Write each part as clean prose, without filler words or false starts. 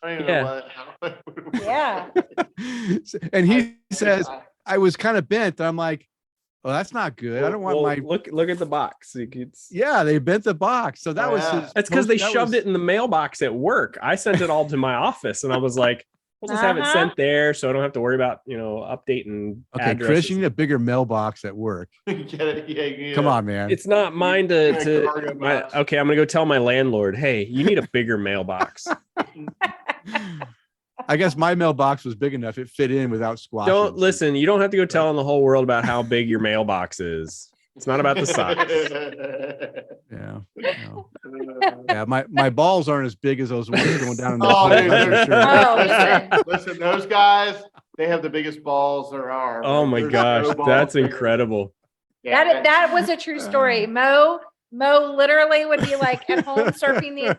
I don't even Yeah. know how it would work. Yeah. And he says, I was kind of bent. I'm like, well, that's not good. I don't want my. Look at the box. Yeah, they bent the box. So that Oh, was yeah. his. That's because they that shoved was- it in the mailbox at work. I sent it all to my office, and I was like, "We'll just have it sent there, so I don't have to worry about updating." Okay, addresses. Chris, you need a bigger mailbox at work. Get it? Yeah. Come on, man. It's not mine to. Cargo box. Okay, I'm gonna go tell my landlord. Hey, you need a bigger mailbox. I guess my mailbox was big enough; it fit in without squashing. Don't listen. You don't have to go telling the whole world about how big your mailbox is. It's not about the size. Yeah. No. Yeah, my balls aren't as big as those ones going down in the Oh, hole, dude, that's for sure. Oh, Listen, those guys, they have the biggest balls there are. Oh my There's gosh, no balls that's bigger. incredible. Yeah, That was a true story. Mo literally would be like at home surfing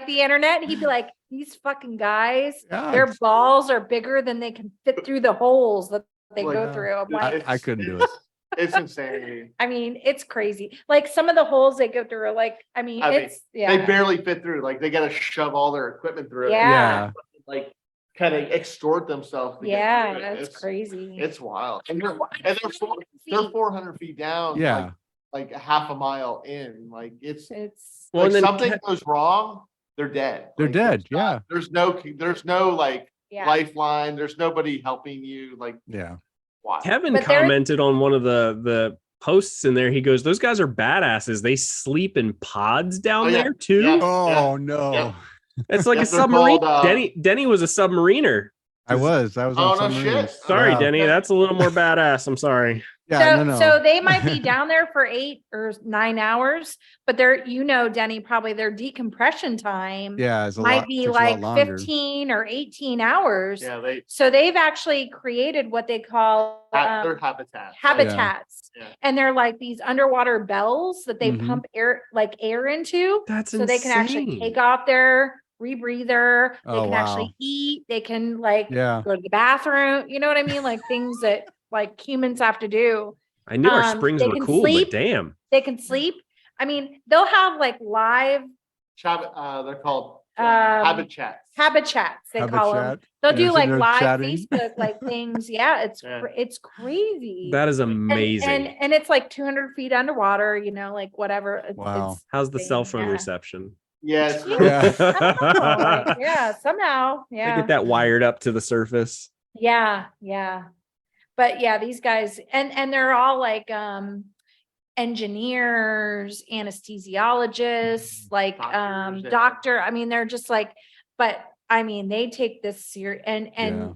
the internet. And he'd be like, these fucking guys, Yeah, their balls are bigger than they can fit through the holes that they Like, go through. I'm like, I couldn't do it. It's insanity. I mean, it's crazy. Like some of the holes they go through are like, it's They barely fit through. Like they got to shove all their equipment through it. Yeah. Like kind of extort themselves. To Yeah, get through it. that's crazy. It's wild. And they're 400 feet down. Yeah. Like a half a mile in. Like it's Well, like and then something goes wrong, they're dead. They're Like, dead. There's no like yeah. lifeline. There's nobody helping you. Like Yeah. wow. Kevin But there- commented on one of the posts in there. He goes, "Those guys are badasses. They sleep in pods down Oh, yeah. there too." Yeah. Oh no. Yeah. It's like Yeah, a they're submarine. called, Denny was a submariner. I was Oh, on no submarines. shit. Sorry, Yeah. Denny. That's a little more badass. I'm sorry. Yeah, So, no. so they might be down there for 8 or 9 hours, but Denny, probably their decompression time Yeah, it's might be takes a lot like longer. 15 or 18 hours. Yeah, So they've actually created what they call their habitat. habitats. Yeah. And they're like these underwater bells that they Mhm. pump air into. That's So they can actually take off their rebreather. They Oh, can wow. actually eat. They can like Yeah. go to the bathroom. You know what I mean? Like things that like humans have to do. I knew our springs they were can cool, sleep. but damn. They can sleep. I mean, they'll have like live They're called habitats. They call them. Habitat. They'll Yeah, do so like they're live chatting. Facebook like things. Yeah, Yeah. it's crazy. That is And- amazing. And it's like 200 feet underwater. Like whatever. Wow. It's How's the cell phone yeah. reception? Yes. Yeah. Oh, like, yeah, somehow. They Yeah. get that wired up to the surface. Yeah. But yeah, these guys and they're all like engineers, anesthesiologists, like Doctors, yeah. doctor. I mean, they're just like, but I mean, they take this serious and Yeah.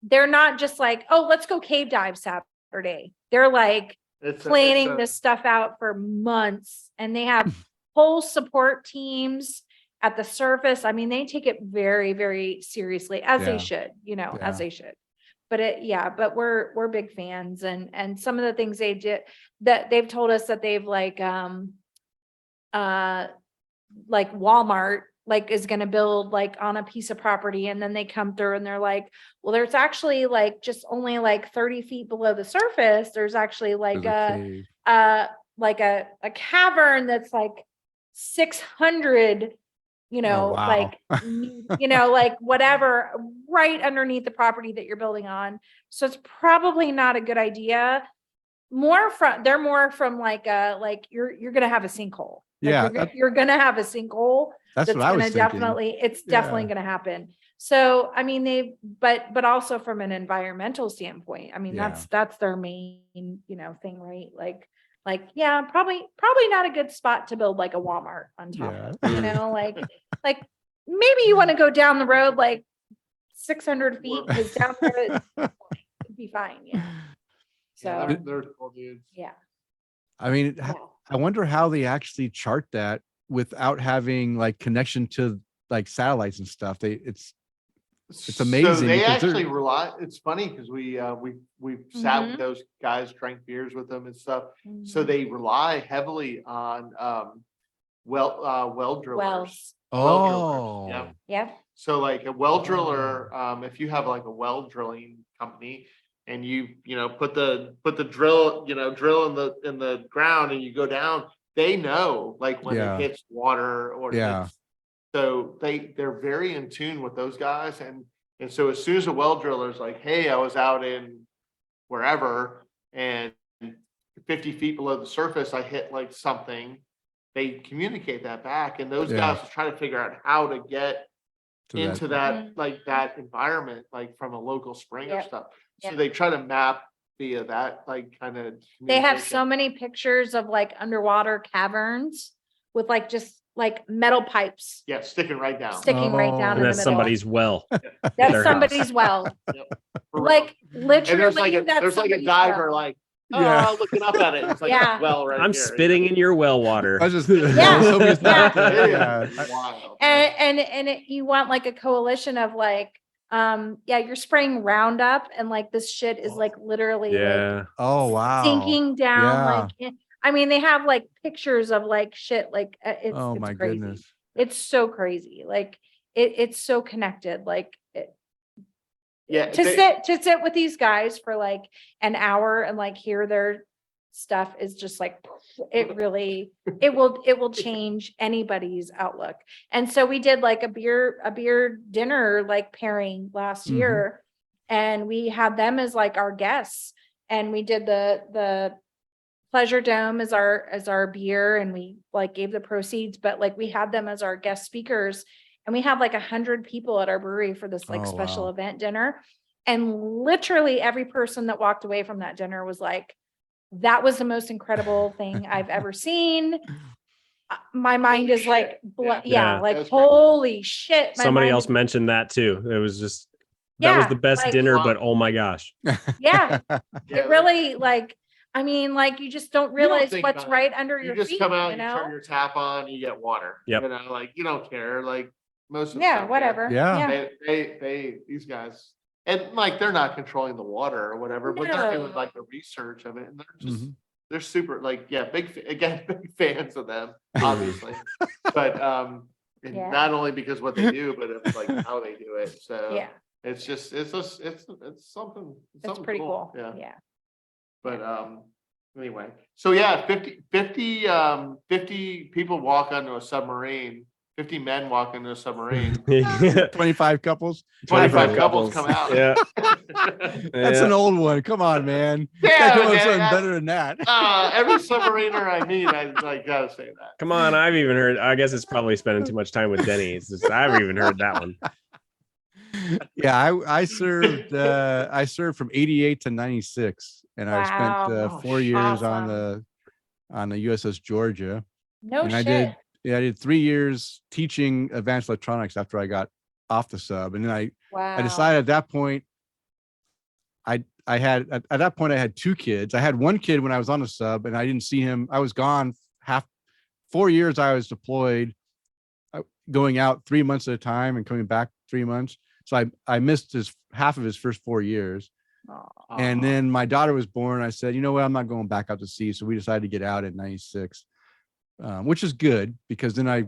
they're not just like, oh, let's go cave dive Saturday. They're like planning this stuff out for months, and they have whole support teams at the surface. I mean, they take it very, very seriously, as Yeah. they should, Yeah. as they should. But we're big fans, and some of the things they did that they've told us that they've like Walmart like is going to build like on a piece of property, and then they come through and they're like, well, there's actually like just only like 30 feet below the surface. There's actually like There's a cave. a cavern that's like 600, Oh, wow. like, like whatever, right underneath the property that you're building on. So it's probably not a good idea. They're more from like you're going to have a sinkhole. Like Yeah, you're going to have a sinkhole. That's what I was thinking. It's definitely Yeah. going to happen. So, I mean, but also from an environmental standpoint, I mean, Yeah. that's their main, thing, right? Like, yeah, probably not a good spot to build like a Walmart on top Yeah. of, like maybe you want to go down the road, like 600 feet, because down there it'd be fine. Yeah. So, they're cool dudes. yeah. I mean, Yeah. I wonder how they actually chart that without having like connection to like satellites and stuff. It's amazing So they because they're- actually rely. It's funny because we sat Mhm. with those guys, drank beers with them and stuff. So they rely heavily on well drillers. Wells. Well drillers, Oh, yeah. Yeah. So like a well driller, if you have like a well drilling company and you put the drill, drill in the ground and you go down, they know like when Yeah. it hits water or Yeah. So they're very in tune with those guys. And so as soon as a well driller's like, hey, I was out in wherever and 50 feet below the surface, I hit like something, they communicate that back. And those guys will try to figure out how to get into that like that environment, like from a local spring or stuff. So they try to map via that like kind of. They have so many pictures of like underwater caverns with like just like metal pipes Yeah, sticking right down. sticking right down And in the that's middle. somebody's well. That's their somebody's well. For Like real. literally, And there's like a that's there's like a somebody's diver well. like, Yeah. looking up at it. It's like, Yeah. well, right I'm here. spitting in your well water. I was just Yeah. somebody's not It there. is Yeah. wild. And you want like a coalition of like, you're spraying Roundup and like this shit is like literally like Yeah. Oh wow. sinking down. Yeah. Like, I mean, they have like pictures of like shit, like it's Oh my crazy. goodness. It's so crazy. Like it's so connected. Like Yeah, to sit with these guys for like an hour and like hear their stuff is just like it will change anybody's outlook. And so we did like a beer dinner like pairing last year, and we had them as like our guests, and we did the Pleasure Dome as our beer, and we like gave the proceeds, but like we had them as our guest speakers, and we had like 100 people at our brewery for this like special event dinner. And literally every person that walked away from that dinner was like, that was the most incredible thing I've ever seen. My mind is like, Yeah. like That's holy shit. My Somebody mind else is- mentioned that too. It was just, that was Yeah, the best like- dinner, but oh my gosh. Yeah, Yeah, it really like, I mean, like you just don't realize think what's about right under you your just feet, come out, you you turn know? your tap on, you get water. Yep. You know, like you don't care. Like most of the Yeah, stuff whatever. Yeah. They these guys, and like they're not controlling the water or whatever, but they're doing like the research of it, and they're just they're super like big fans of them, obviously. But and not only because what they do, but it's like how they do it. So Yeah, it's just it's something. it's something pretty cool. Yeah. Yeah. But anyway, so yeah, 50 people walk onto a submarine, 50 men walk into a submarine, 25 couples. 25 couples come out. Yeah. That's an old one. Come on, man. Yeah, Come up with man, something better than that. every submariner I meet, I like gotta say that. Come on, I've even heard. I guess it's probably spending too much time with Denny. It's just, I've even heard that one. Yeah, I served from 88 to 96, and I Wow. spent 4 years on Awesome. the USS Georgia. No And shit. I did 3 years teaching advanced electronics after I got off the sub. And then Wow. I decided at that point, I had 2 kids. I had one kid when I was on the sub, and I didn't see him. I was gone 4 years. I was deployed, going out 3 months at a time and coming back 3 months. So I missed half of his first 4 years. And then my daughter was born. I said, you know what? I'm not going back out to sea. So we decided to get out in 96, which is good because then I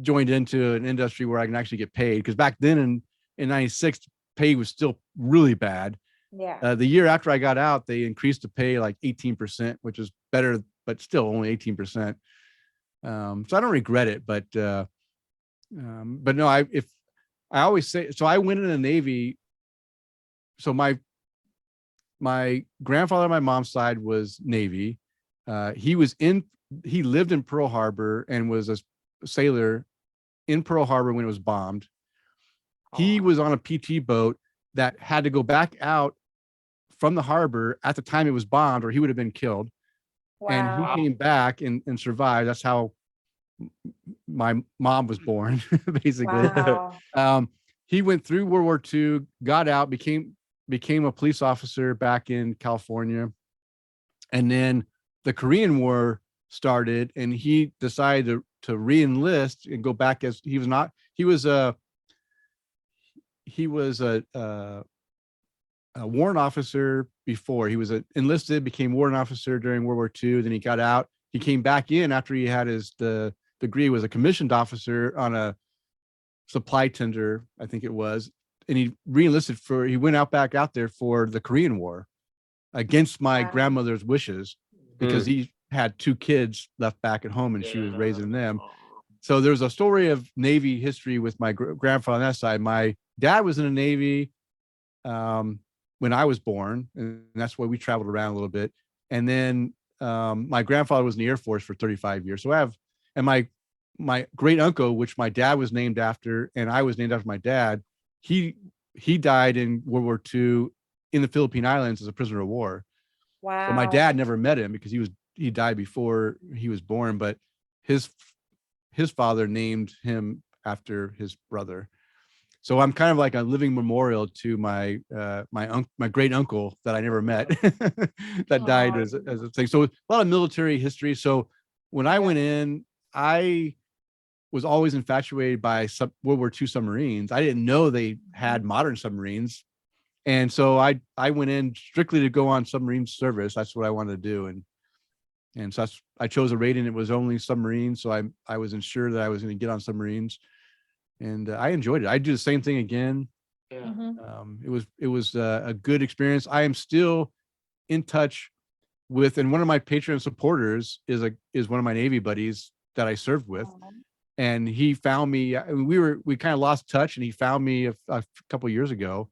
joined into an industry where I can actually get paid. Because back then in 96, pay was still really bad. Yeah. The year after I got out, they increased the pay like 18%, which is better, but still only 18%. So I don't regret it, but no, I always say, so I went in the Navy. So my grandfather on my mom's side was Navy. He lived in Pearl Harbor and was a sailor in Pearl Harbor when it was bombed. He was on a PT boat that had to go back out from the harbor at the time it was bombed, or he would have been killed. And Wow. he came back and survived. That's how my mom was born, basically. Wow. He went through World War II, got out, became a police officer back in California. And then the Korean War started, and he decided to re-enlist and go back as he was a warrant officer before. He was enlisted, became warrant officer during World War II. Then he got out. He came back in after he had the degree, was a commissioned officer on a supply tender, I think it was. And he re-enlisted he went back out there for the Korean War against my Wow. grandmother's wishes, because he had 2 kids left back at home and she was raising them. So there's a story of Navy history with my grandfather on that side. My dad was in the Navy when I was born, and that's why we traveled around a little bit. And then my grandfather was in the Air Force for 35 years. So and my great uncle, which my dad was named after, and I was named after my dad, he died in World War II in the Philippine Islands as a prisoner of war. Wow. So my dad never met him because he died before he was born, but his father named him after his brother. So I'm kind of like a living memorial to my great uncle that I never met that died as a thing. So a lot of military history. So when I went in, I was always infatuated by World War II submarines. I didn't know they had modern submarines. And so I went in strictly to go on submarine service. That's what I wanted to do. And so I chose a rating. It was only submarines. So I was ensured that I was going to get on submarines, and I enjoyed it. I'd do the same thing again. Yeah. It was a good experience. I am still in touch with, and one of my Patreon supporters is one of my Navy buddies that I served with. And he found me. We kind of lost touch, and he found me a couple of years ago,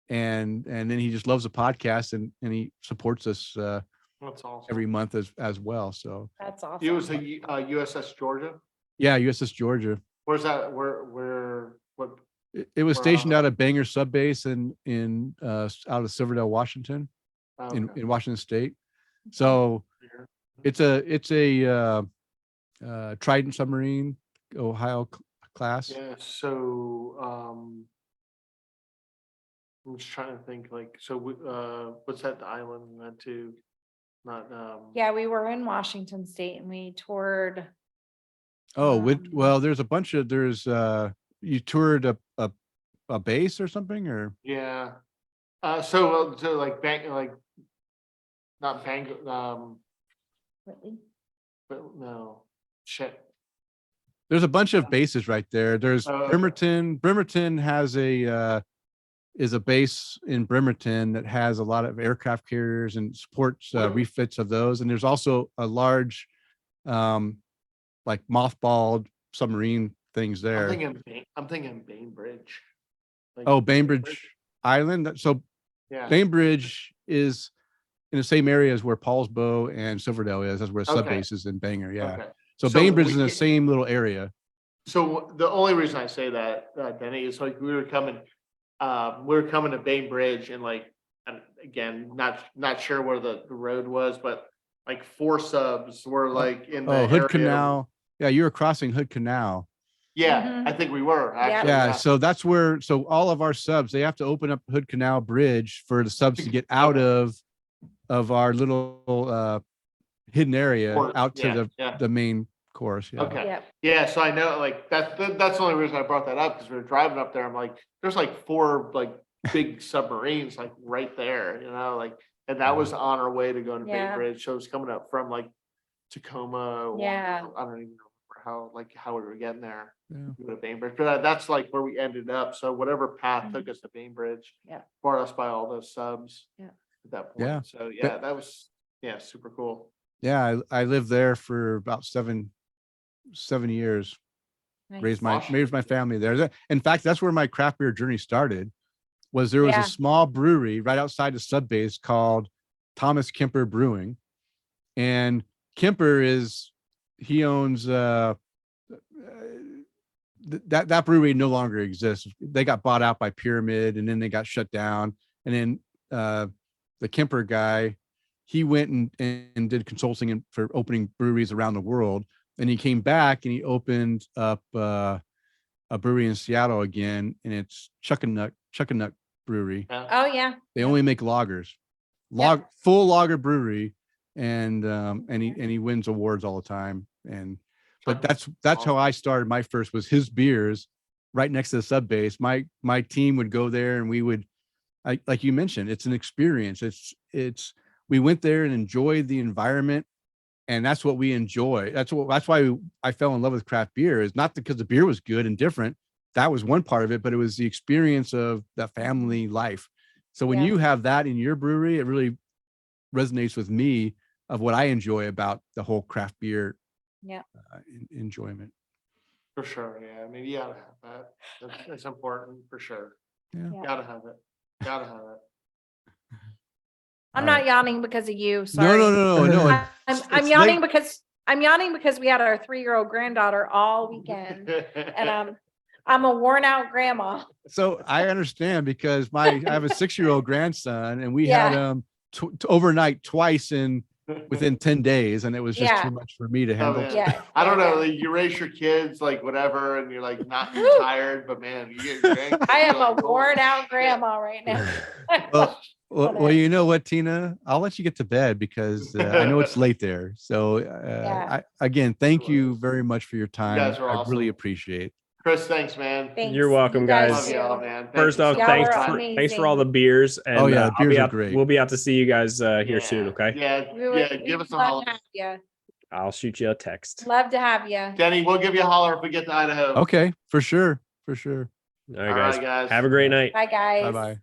and then he just loves the podcast, and he supports us That's awesome. every month as well. So That's awesome. It was a USS Georgia. yeah, USS Georgia. Where's that? What? It was Where, stationed out of Bangor Sub Base in out of Silverdale, Washington, in Washington State. So it's a Trident submarine, Ohio class. Yeah. So I'm just trying to think. Like, so what's that island we went to? Not Yeah, we were in Washington State and we toured. Well, there's a bunch of you toured a base or something, or yeah. So like not Bang Whitley? but no shit. there's a bunch of bases right there. There's Oh, okay. Bremerton. Bremerton has is a base in Bremerton that has a lot of aircraft carriers and supports refits of those. And there's also a large, like mothballed submarine things there. I'm thinking Bainbridge. Like, Bainbridge Island. So Yeah. Bainbridge is in the same area as where Paulsbo and Silverdale is. That's where sub Okay. base is in Bangor. Yeah. Okay. So So Bainbridge is we in the get- same little area. So the only reason I say that, Denny, is like we were coming to Bainbridge, and like, and again, not sure where the road was, but like 4 subs were like in the Hood area. Canal. Yeah, you were crossing Hood Canal. Yeah, Mhm. I think we were actually. Yeah, so that's where, so all of our subs, they have to open up Hood Canal Bridge for the subs to get out of our little hidden area Port, out to yeah. the main course. Yeah. Okay. Yep. Yeah, so I know like that's the only reason I brought that up, because we were driving up there. I'm like, there's like 4 like big submarines like right there, like, and that was on our way to go to Yeah. Bainbridge. So it was coming up from like Tacoma. Or, Yeah. I don't even know how we were getting there. Yeah. To go to Bainbridge, but that's like where we ended up. So whatever path took us to Bainbridge, Yeah. brought us by all those subs. Yeah. At that point. Yeah. So yeah, that was super cool. Yeah, I lived there for about 7 years. Nice. Raised my family there. In fact, that's where my craft beer journey started. There was Yeah. a small brewery right outside the sub base called Thomas Kemper Brewing, and Kemper he owns that brewery no longer exists. They got bought out by Pyramid, and then they got shut down. And then the Kemper guy, he went and did consulting for opening breweries around the world. And he came back and he opened up a brewery in Seattle again, and it's Chuckanut Brewery. Yeah. Oh, yeah. They only make lagers, Yep. full lager brewery, and he wins awards all the time. But that's how I started. My first was his beers right next to the sub base. My team would go there, and we would, like you mentioned, it's an experience. We went there and enjoyed the environment. And that's what we enjoy. That's why I fell in love with craft beer, is not because the beer was good and different. That was one part of it, but it was the experience of that family life. So when Yeah. you have that in your brewery, it really resonates with me of what I enjoy about the whole craft beer Yeah. enjoyment. For sure, yeah. I mean, you gotta have that. That's important for sure. Yeah. Yeah. Gotta have it. Gotta have it. I'm All not right. yawning because of you. No, Sorry. no. I'm It's yawning late. because we had our 3-year-old granddaughter all weekend, and I'm a worn out grandma. So I understand because I have a 6-year-old grandson, and we had Yeah. him overnight twice within 10 days, and it was just Yeah. too much for me to Oh, handle. man. Yeah. I don't yeah, know. yeah. Like, you raise your kids, like whatever, and you're like not Woo. tired, but man, you get your grandkids. I am you're a like, holy worn out shit. grandma right now. Well, you know what, Tina? I'll let you get to bed because I know it's late there. So Yeah. again, thank you very much for your time. guys are I really awesome. appreciate it. Chris, thanks, man. Thanks. You're welcome, You guys. Love too. y'all, man. Thank First you off, so Y'all much. were thanks for all the amazing. beers. And Oh, yeah, the beers are out, great. we'll be out to see you guys here Yeah. soon. Okay. Yeah, give us a love holler. to have you. I'll shoot you a text. Love to have you. Denny, we'll give you a holler if we get to Idaho. Okay, for sure. All right, All guys. right, guys. Have a great night. Bye, guys. Bye-bye.